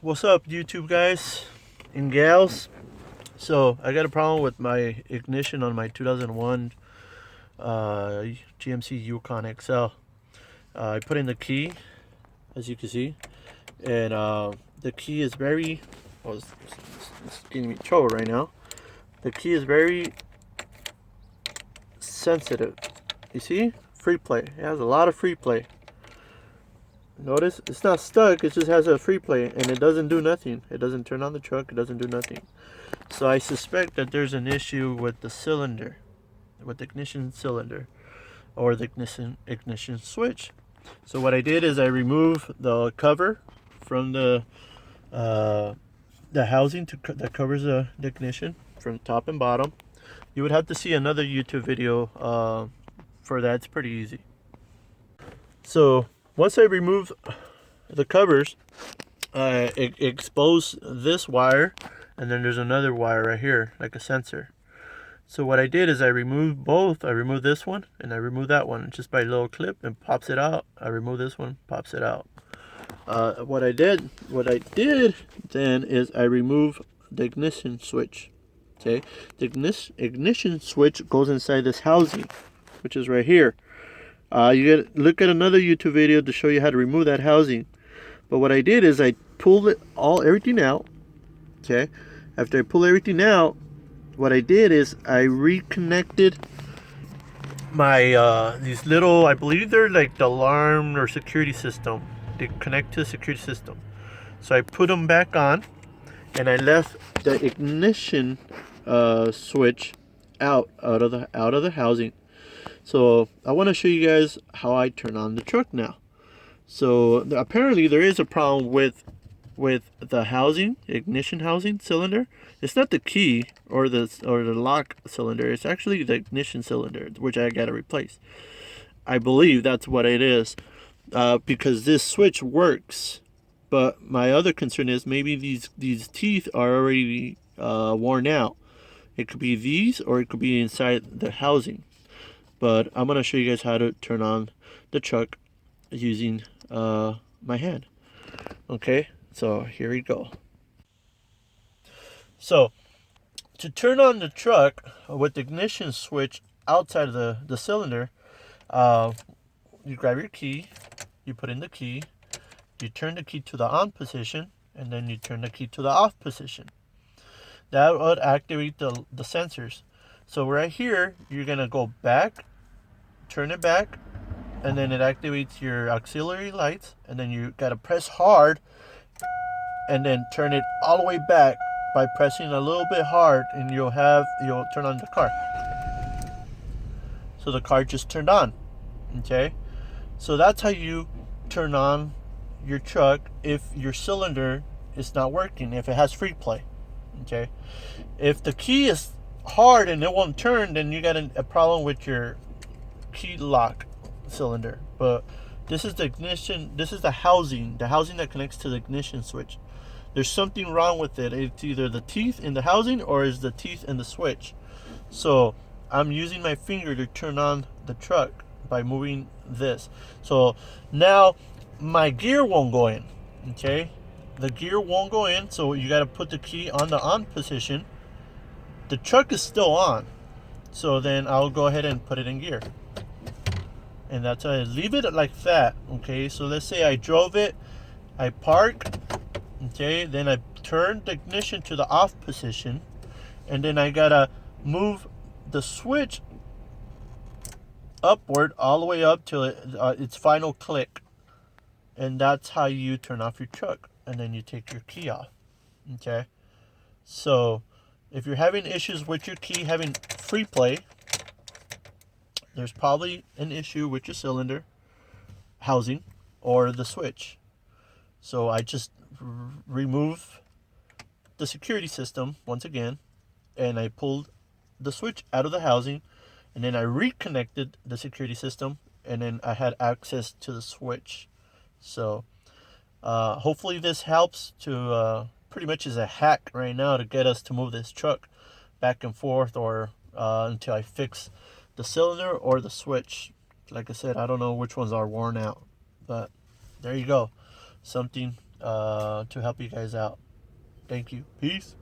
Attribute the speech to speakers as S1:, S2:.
S1: What's up, YouTube guys and gals? So I got a problem with my ignition on my 2001 GMC YUKON XL. I put in the key, as you can see, and the key is very, well, it's giving me trouble right now. The key is very sensitive. You see? Free play. It has a lot of free play. Notice it's not stuck, it just has a free play and it doesn't do nothing. It doesn't turn on the truck, it doesn't do nothing. So I suspect that there's an issue with the cylinder, with the ignition cylinder, or the ignition switch. So what I did is I removed the cover from the housing that covers the ignition from top and bottom. You would have to see another YouTube video for that. It's pretty easy. So once I remove the covers, it exposed this wire, and then there's another wire right here, like a sensor. So what I did is I removed both. I removed this one and I removed that one just by a little clip, and pops it out. I remove this one, pops it out. What I did then is I remove the ignition switch. Okay, the ignition switch goes inside this housing, which is right here. You gotta look at another YouTube video to show you how to remove that housing. But what I did is I pulled everything out. Okay, after I pull everything out, what I did is I reconnected my these little, I believe they're like the alarm or security system. They connect to the security system. So I put them back on, and I left the ignition switch out of the housing. So I want to show you guys how I turn on the truck now. So apparently there is a problem with the housing, ignition housing cylinder. It's not the key or the lock cylinder. It's actually the ignition cylinder, which I gotta replace. I believe that's what it is, because this switch works. But my other concern is maybe these teeth are already worn out. It could be these, or it could be inside the housing. But I'm gonna show you guys how to turn on the truck using my hand. Okay, so here we go. So to turn on the truck with the ignition switch outside of the cylinder, you grab your key, you put in the key, you turn the key to the on position, and then you turn the key to the off position. That would activate the sensors. So right here, you're gonna go back, turn it back, and then it activates your auxiliary lights, and then you gotta press hard and then turn it all the way back by pressing a little bit hard, and you'll turn on the car. So the car just turned on. Okay, so that's how you turn on your truck if your cylinder is not working, if it has free play. Okay, if the key is hard and it won't turn, then you got a problem with your key lock cylinder. But this is the ignition, this is the housing that connects to the ignition switch. There's something wrong with it. It's either the teeth in the housing or is the teeth in the switch. So I'm using my finger to turn on the truck by moving this. So now my gear won't go in. Okay, the gear won't go in, so you got to put the key on the on position. The truck is still on, so then I'll go ahead and put it in gear. And that's how I leave it like that. Okay, so let's say I drove it, I park, okay, then I turn the ignition to the off position, and then I gotta move the switch upward all the way up till its final click. And that's how you turn off your truck, and then you take your key off. Okay, so if you're having issues with your key having free play, there's probably an issue with your cylinder housing or the switch. So I just remove the security system once again, and I pulled the switch out of the housing, and then I reconnected the security system, and then I had access to the switch. So hopefully this helps to pretty much is a hack right now to get us to move this truck back and forth, or until I fix the cylinder or the switch. Like I said, I don't know which ones are worn out, but there you go. Something to help you guys out. Thank you. Peace.